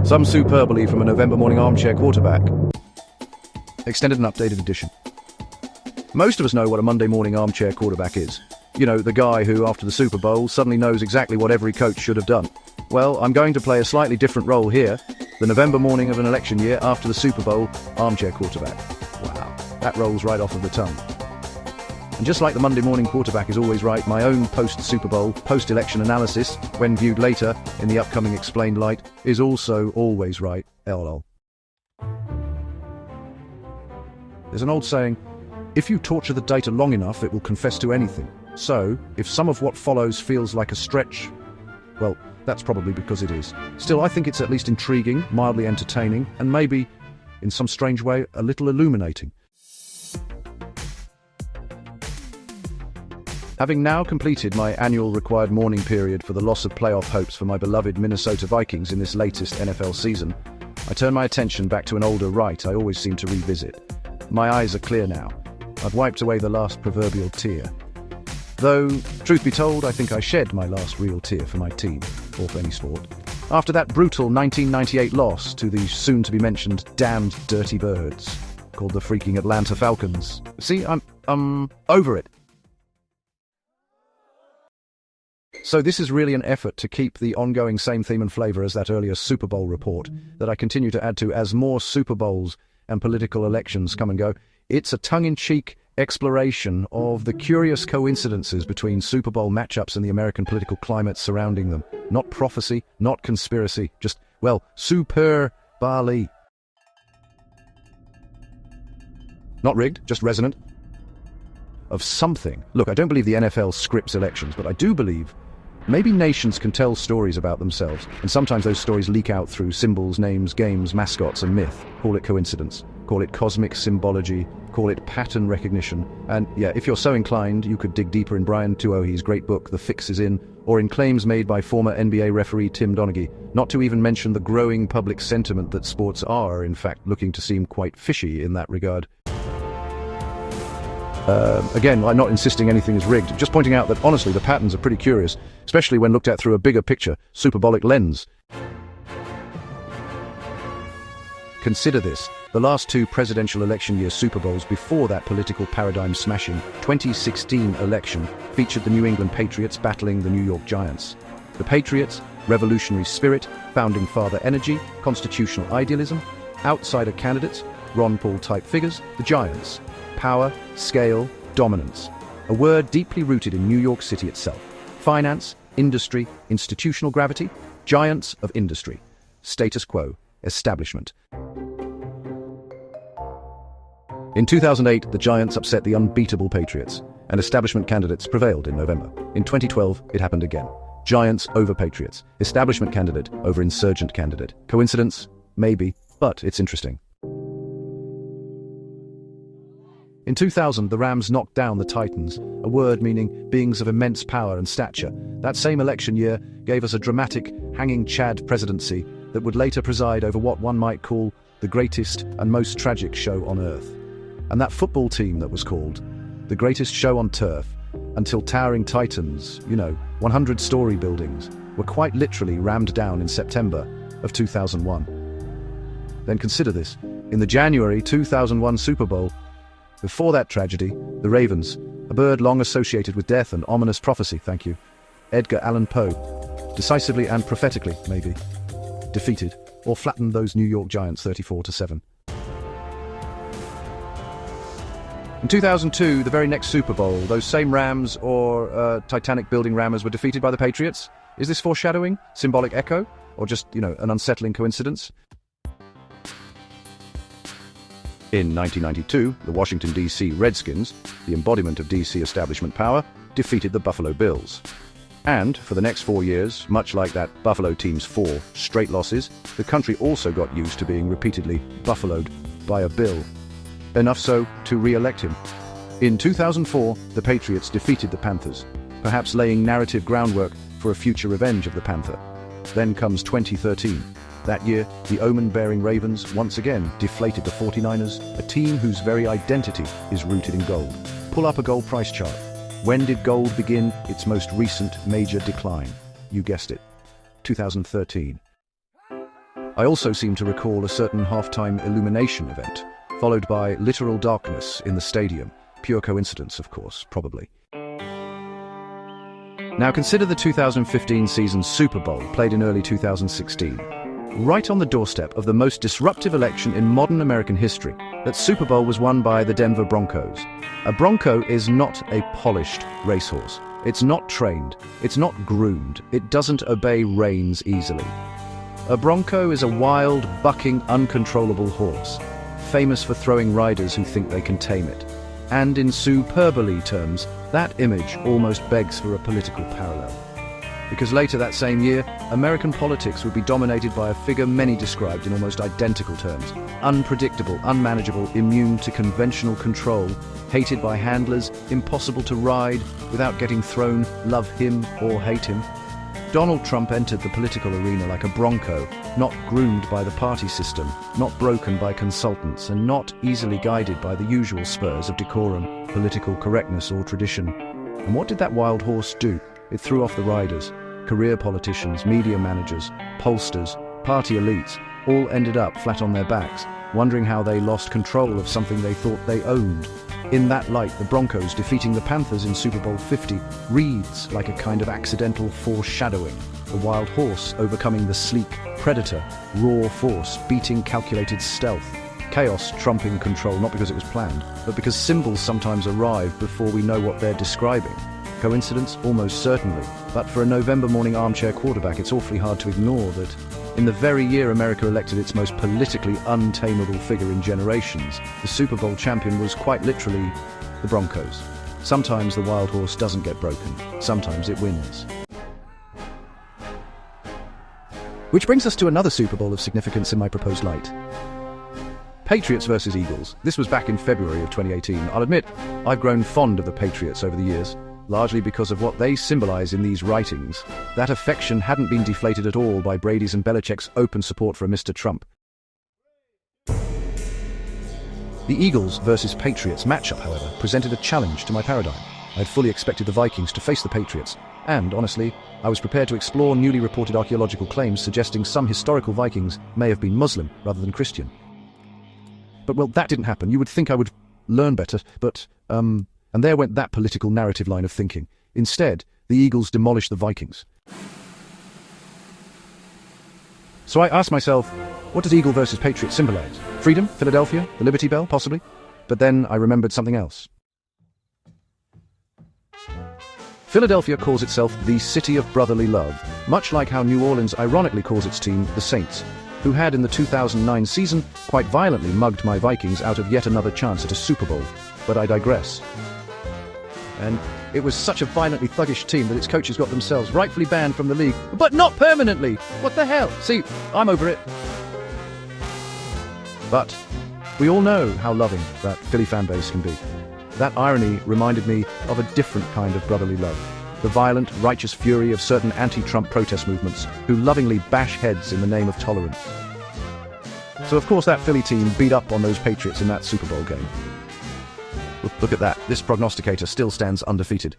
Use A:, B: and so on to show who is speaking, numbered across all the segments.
A: Some superbly from a November morning armchair quarterback. Extended and updated edition. Most of us know what a Monday morning armchair quarterback is. You know, the guy who, after the Super Bowl, suddenly knows exactly what every coach should have done. Well, I'm going to play a slightly different role here. The November morning of an election year after the Super Bowl, armchair quarterback. Wow, that rolls right off of the tongue. And just like the Monday morning quarterback is always right, my own post-Super Bowl, post-election analysis, when viewed later in the upcoming explained light, is also always right. LOL. There's an old saying, if you torture the data long enough, it will confess to anything. So, if some of what follows feels like a stretch, well, that's probably because it is. Still, I think it's at least intriguing, mildly entertaining, and maybe, in some strange way, a little illuminating. Having now completed my annual required mourning period for the loss of playoff hopes for my beloved Minnesota Vikings in this latest NFL season, I turn my attention back to an older rite I always seem to revisit. My eyes are clear now. I've wiped away the last proverbial tear. Though, truth be told, I think I shed my last real tear for my team, or for any sport, after that brutal 1998 loss to the soon-to-be-mentioned damned dirty birds, called the freaking Atlanta Falcons. See, I'm over it. So this is really an effort to keep the ongoing same theme and flavour as that earlier Super Bowl report that I continue to add to as more Super Bowls and political elections come and go. It's a tongue-in-cheek exploration of the curious coincidences between Super Bowl matchups and the American political climate surrounding them. Not prophecy, not conspiracy, just, well, super Bali. Not rigged, just resonant. Of something. Look, I don't believe the NFL scripts elections, but I do believe maybe nations can tell stories about themselves, and sometimes those stories leak out through symbols, names, games, mascots, and myth. Call it coincidence. Call it cosmic symbology. Call it pattern recognition. And yeah, if you're so inclined, you could dig deeper in Brian Tuohy's great book, The Fix Is In, or in claims made by former NBA referee Tim Donaghy, not to even mention the growing public sentiment that sports are, in fact, looking to seem quite fishy in that regard. Again, I'm not insisting anything is rigged, just pointing out that honestly the patterns are pretty curious, especially when looked at through a bigger picture, superbolic lens. Consider this. The last two presidential election year Super Bowls before that political paradigm-smashing 2016 election featured the New England Patriots battling the New York Giants. The Patriots, revolutionary spirit, founding father energy, constitutional idealism, outsider candidates, Ron Paul-type figures. The Giants, power, scale, dominance. A word deeply rooted in New York City itself. Finance, industry, institutional gravity, giants of industry. Status quo, establishment. In 2008, the Giants upset the unbeatable Patriots, and establishment candidates prevailed in November. In 2012, it happened again. Giants over Patriots. Establishment candidate over insurgent candidate. Coincidence? Maybe, but it's interesting. In 2000, the Rams knocked down the Titans, a word meaning beings of immense power and stature. That same election year gave us a dramatic, hanging Chad presidency that would later preside over what one might call the greatest and most tragic show on earth. And that football team that was called the greatest show on turf, until towering titans, 100-story buildings, were quite literally rammed down in September of 2001. Then consider this. In the January 2001 Super Bowl, before that tragedy, the Ravens, a bird long associated with death and ominous prophecy, thank you, Edgar Allan Poe, decisively and prophetically, maybe, defeated or flattened those New York Giants 34-7. In 2002, the very next Super Bowl, those same Rams or Titanic building rammers were defeated by the Patriots. Is this foreshadowing, symbolic echo, or just, an unsettling coincidence? In 1992, the Washington, D.C. Redskins, the embodiment of D.C. establishment power, defeated the Buffalo Bills. And, for the next 4 years, much like that Buffalo team's 4 straight losses, the country also got used to being repeatedly buffaloed by a Bill. Enough so to re-elect him. In 2004, the Patriots defeated the Panthers, perhaps laying narrative groundwork for a future revenge of the Panther. Then comes 2013. That year, the omen-bearing Ravens once again deflated the 49ers, a team whose very identity is rooted in gold. Pull up a gold price chart. When did gold begin its most recent major decline? You guessed it, 2013. I also seem to recall a certain halftime illumination event, followed by literal darkness in the stadium. Pure coincidence, of course, probably. Now consider the 2015 season Super Bowl, played in early 2016. Right on the doorstep of the most disruptive election in modern American history, that Super Bowl was won by the Denver Broncos. A Bronco is not a polished racehorse. It's not trained. It's not groomed. It doesn't obey reins easily. A Bronco is a wild, bucking, uncontrollable horse, famous for throwing riders who think they can tame it. And in superbly terms, that image almost begs for a political parallel. Because later that same year, American politics would be dominated by a figure many described in almost identical terms. Unpredictable, unmanageable, immune to conventional control, hated by handlers, impossible to ride without getting thrown, love him or hate him. Donald Trump entered the political arena like a bronco, not groomed by the party system, not broken by consultants, and not easily guided by the usual spurs of decorum, political correctness, or tradition. And what did that wild horse do? It threw off the riders. Career politicians, media managers, pollsters, party elites, all ended up flat on their backs, wondering how they lost control of something they thought they owned. In that light, the Broncos defeating the Panthers in Super Bowl 50 reads like a kind of accidental foreshadowing. The wild horse overcoming the sleek predator, raw force beating calculated stealth. Chaos trumping control, not because it was planned, but because symbols sometimes arrive before we know what they're describing. Coincidence? Almost certainly. But for a November morning armchair quarterback, it's awfully hard to ignore that in the very year America elected its most politically untamable figure in generations, the Super Bowl champion was quite literally the Broncos. Sometimes the wild horse doesn't get broken. Sometimes it wins. Which brings us to another Super Bowl of significance in my proposed light. Patriots versus Eagles. This was back in February of 2018. I'll admit, I've grown fond of the Patriots over the years, largely because of what they symbolize in these writings. That affection hadn't been deflated at all by Brady's and Belichick's open support for Mr. Trump. The Eagles versus Patriots matchup, however, presented a challenge to my paradigm. I had fully expected the Vikings to face the Patriots, and, honestly, I was prepared to explore newly reported archaeological claims suggesting some historical Vikings may have been Muslim rather than Christian. But, well, that didn't happen. You would think I would learn better, but, and there went that political narrative line of thinking. Instead, the Eagles demolished the Vikings. So I asked myself, what does Eagle versus Patriot symbolize? Freedom? Philadelphia? The Liberty Bell? Possibly. But then I remembered something else. Philadelphia calls itself the City of Brotherly Love, much like how New Orleans ironically calls its team the Saints, who had in the 2009 season quite violently mugged my Vikings out of yet another chance at a Super Bowl. But I digress. And it was such a violently thuggish team that its coaches got themselves rightfully banned from the league, but not permanently. What the hell? See, I'm over it. But we all know how loving that Philly fan base can be. That irony reminded me of a different kind of brotherly love. The violent, righteous fury of certain anti-Trump protest movements who lovingly bash heads in the name of tolerance. So of course that Philly team beat up on those Patriots in that Super Bowl game. Look at that, this prognosticator still stands undefeated.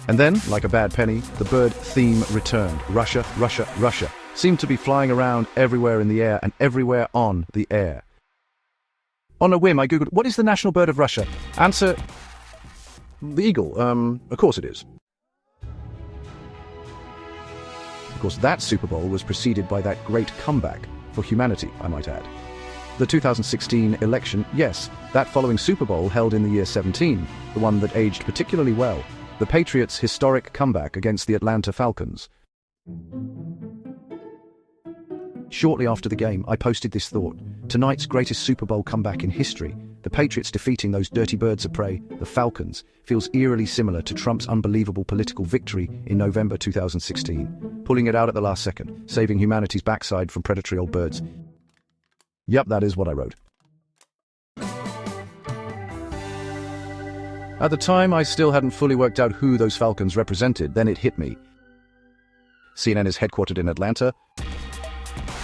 A: And then, like a bad penny, the bird theme returned. Russia, Russia, Russia seemed to be flying around everywhere in the air and everywhere on the air. On a whim, I googled, what is the national bird of Russia? Answer, the eagle. Of course it is. Of course, that Super Bowl was preceded by that great comeback for humanity, I might add. The 2016 election, yes, that following Super Bowl held in the year 17, the one that aged particularly well, the Patriots' historic comeback against the Atlanta Falcons. Shortly after the game, I posted this thought. Tonight's greatest Super Bowl comeback in history, the Patriots defeating those dirty birds of prey, the Falcons, feels eerily similar to Trump's unbelievable political victory in November 2016, pulling it out at the last second, saving humanity's backside from predatory old birds. Yep, that is what I wrote. At the time, I still hadn't fully worked out who those Falcons represented. Then it hit me. CNN is headquartered in Atlanta.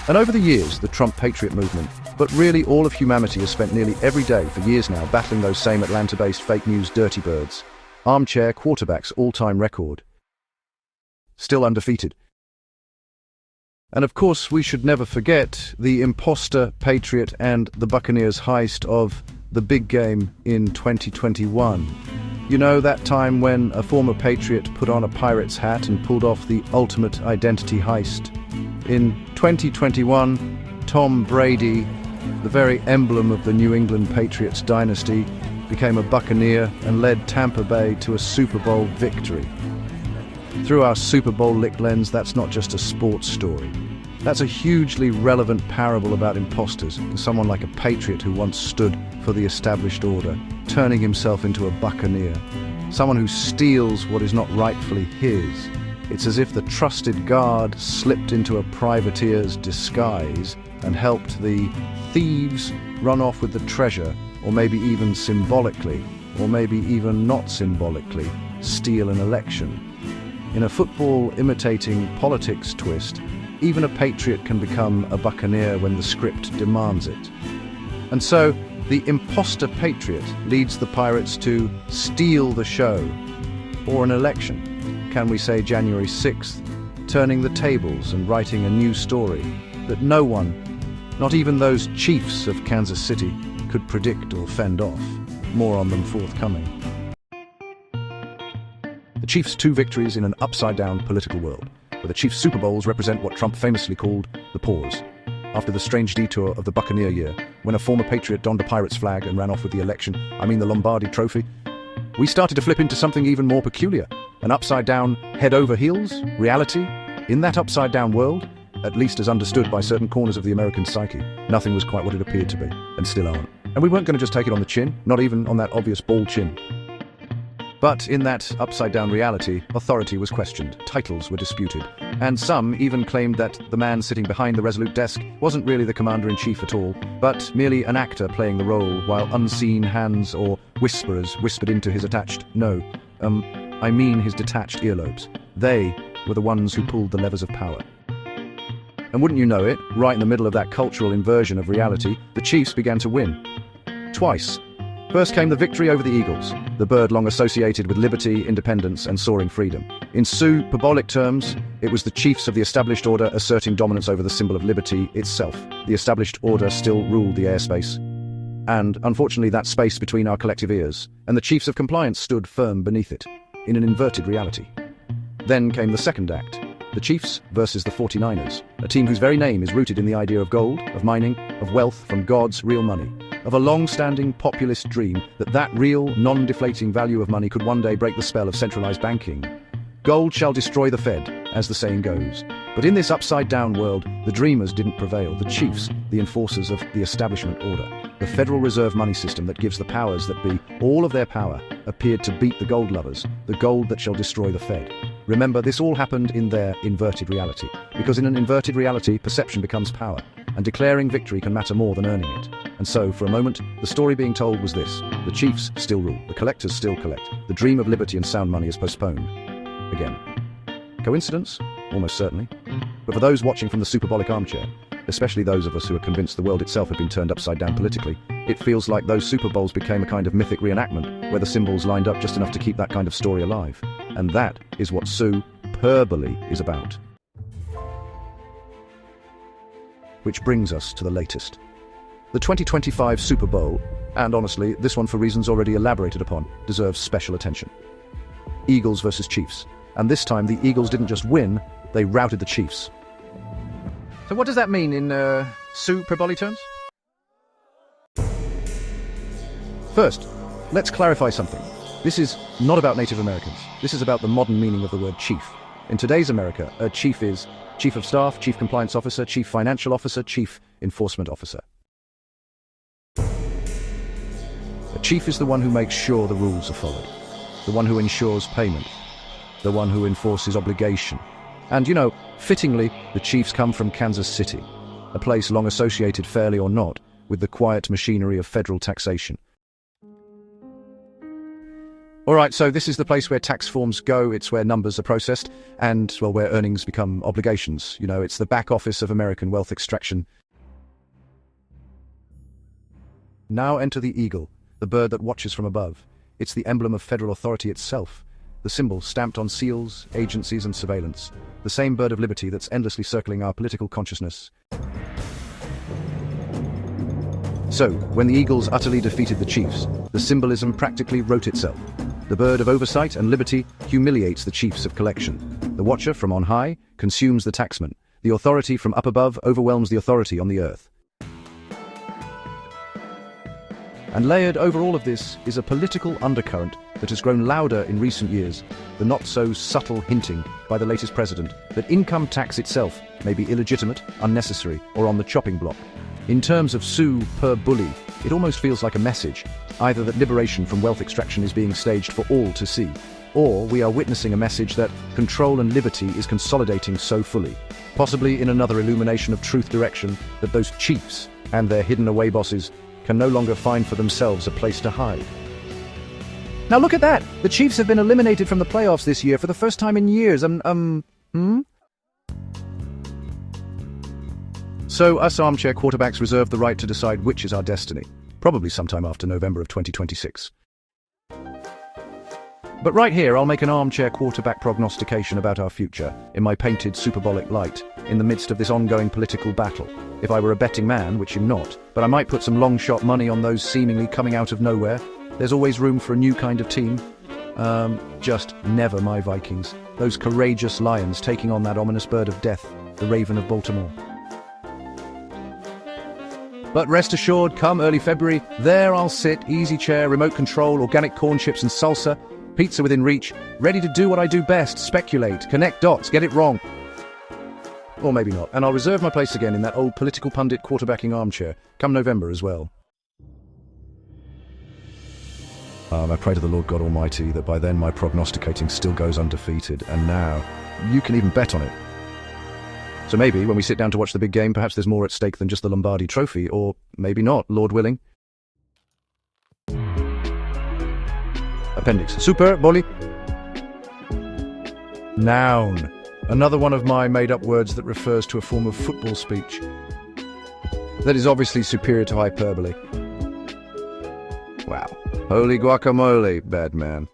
A: And over the years, the Trump Patriot movement, but really all of humanity has spent nearly every day for years now battling those same Atlanta-based fake news dirty birds. Armchair quarterback's all-time record. Still undefeated. And of course, we should never forget the imposter, patriot, and the Buccaneers heist of the big game in 2021. You know, that time when a former patriot put on a pirate's hat and pulled off the ultimate identity heist. In 2021, Tom Brady, the very emblem of the New England Patriots dynasty, became a Buccaneer and led Tampa Bay to a Super Bowl victory. Through our Super Bowl-lit lens, that's not just a sports story. That's a hugely relevant parable about imposters, to someone like a patriot who once stood for the established order, turning himself into a buccaneer, someone who steals what is not rightfully his. It's as if the trusted guard slipped into a privateer's disguise and helped the thieves run off with the treasure, or maybe even symbolically, or maybe even not symbolically, steal an election. In a football imitating politics twist, even a patriot can become a buccaneer when the script demands it. And so, the imposter patriot leads the pirates to steal the show, or an election, can we say January 6th, turning the tables and writing a new story that no one, not even those chiefs of Kansas City, could predict or fend off. More on them forthcoming. The Chiefs' two victories in an upside-down political world, where the Chiefs' Super Bowls represent what Trump famously called the pause. After the strange detour of the Buccaneer year, when a former patriot donned a pirate's flag and ran off with the election, the Lombardi Trophy, we started to flip into something even more peculiar. An upside-down, head-over-heels reality. In that upside-down world, at least as understood by certain corners of the American psyche, nothing was quite what it appeared to be, and still aren't. And we weren't going to just take it on the chin, not even on that obvious bald chin. But in that upside-down reality, authority was questioned, titles were disputed, and some even claimed that the man sitting behind the resolute desk wasn't really the commander-in-chief at all, but merely an actor playing the role, while unseen hands or whisperers whispered into his his detached earlobes. They were the ones who pulled the levers of power. And wouldn't you know it, right in the middle of that cultural inversion of reality, the Chiefs began to win. Twice. First came the victory over the Eagles, the bird long associated with liberty, independence, and soaring freedom. In Super-Bolic terms, it was the chiefs of the established order asserting dominance over the symbol of liberty itself. The established order still ruled the airspace. And, unfortunately, that space between our collective ears, and the chiefs of compliance stood firm beneath it, in an inverted reality. Then came the second act, the Chiefs versus the 49ers, a team whose very name is rooted in the idea of gold, of mining, of wealth from God's real money, of a long-standing populist dream that real, non-deflating value of money could one day break the spell of centralized banking. Gold shall destroy the Fed, as the saying goes. But in this upside-down world, the dreamers didn't prevail. The chiefs, the enforcers of the establishment order, the Federal Reserve money system that gives the powers that be all of their power, appeared to beat the gold lovers, the gold that shall destroy the Fed. Remember, this all happened in their inverted reality, because in an inverted reality, perception becomes power, and declaring victory can matter more than earning it. And so, for a moment, the story being told was this: the chiefs still rule, the collectors still collect, the dream of liberty and sound money is postponed. Again. Coincidence? Almost certainly. But for those watching from the Super-Bolic armchair, especially those of us who are convinced the world itself had been turned upside down politically, it feels like those Super Bowls became a kind of mythic reenactment, where the symbols lined up just enough to keep that kind of story alive. And that is what Super-Bolic is about. Which brings us to the latest. The 2025 Super Bowl, and honestly, this one for reasons already elaborated upon, deserves special attention. Eagles versus Chiefs. And this time, the Eagles didn't just win, they routed the Chiefs. So what does that mean in Super-Bolic terms? First, let's clarify something. This is not about Native Americans. This is about the modern meaning of the word chief. In today's America, a chief is chief of staff, chief compliance officer, chief financial officer, chief enforcement officer. A chief is the one who makes sure the rules are followed, the one who ensures payment, the one who enforces obligation. And, fittingly, the Chiefs come from Kansas City, a place long associated, fairly or not, with the quiet machinery of federal taxation. All right, so this is the place where tax forms go, it's where numbers are processed, and, well, where earnings become obligations. It's the back office of American wealth extraction. Now enter the eagle, the bird that watches from above. It's the emblem of federal authority itself. the symbol stamped on seals, agencies, and surveillance. The same bird of liberty that's endlessly circling our political consciousness. So, when the Eagles utterly defeated the Chiefs, the symbolism practically wrote itself. The bird of oversight and liberty humiliates the chiefs of collection. The watcher from on high consumes the taxman. The authority from up above overwhelms the authority on the earth. And layered over all of this is a political undercurrent that has grown louder in recent years, the not-so-subtle hinting by the latest president that income tax itself may be illegitimate, unnecessary, or on the chopping block. In terms of sue per bully, it almost feels like a message, either that liberation from wealth extraction is being staged for all to see, or we are witnessing a message that control and liberty is consolidating so fully, possibly in another illumination of truth direction that those chiefs and their hidden-away bosses can no longer find for themselves a place to hide. Now look at that! The Chiefs have been eliminated from the playoffs this year for the first time in years. So us armchair quarterbacks reserve the right to decide which is our destiny, probably sometime after November of 2026. But right here, I'll make an armchair quarterback prognostication about our future, in my painted superbolic light, in the midst of this ongoing political battle. If I were a betting man, which I'm not, but I might put some long-shot money on those seemingly coming out of nowhere. There's always room for a new kind of team. Just never my Vikings. Those courageous Lions taking on that ominous bird of death, the Raven of Baltimore. But rest assured, come early February, there I'll sit, easy chair, remote control, organic corn chips and salsa, pizza within reach, ready to do what I do best, speculate, connect dots, get it wrong. Or maybe not, and I'll reserve my place again in that old political pundit quarterbacking armchair, come November as well. I pray to the Lord God Almighty that by then my prognosticating still goes undefeated, and now you can even bet on it. So maybe, when we sit down to watch the big game, perhaps there's more at stake than just the Lombardi Trophy, or maybe not, Lord willing. Appendix. Super Boli. Noun. Another one of my made-up words that refers to a form of football speech that is obviously superior to hyperbole. Wow. Holy guacamole, bad man.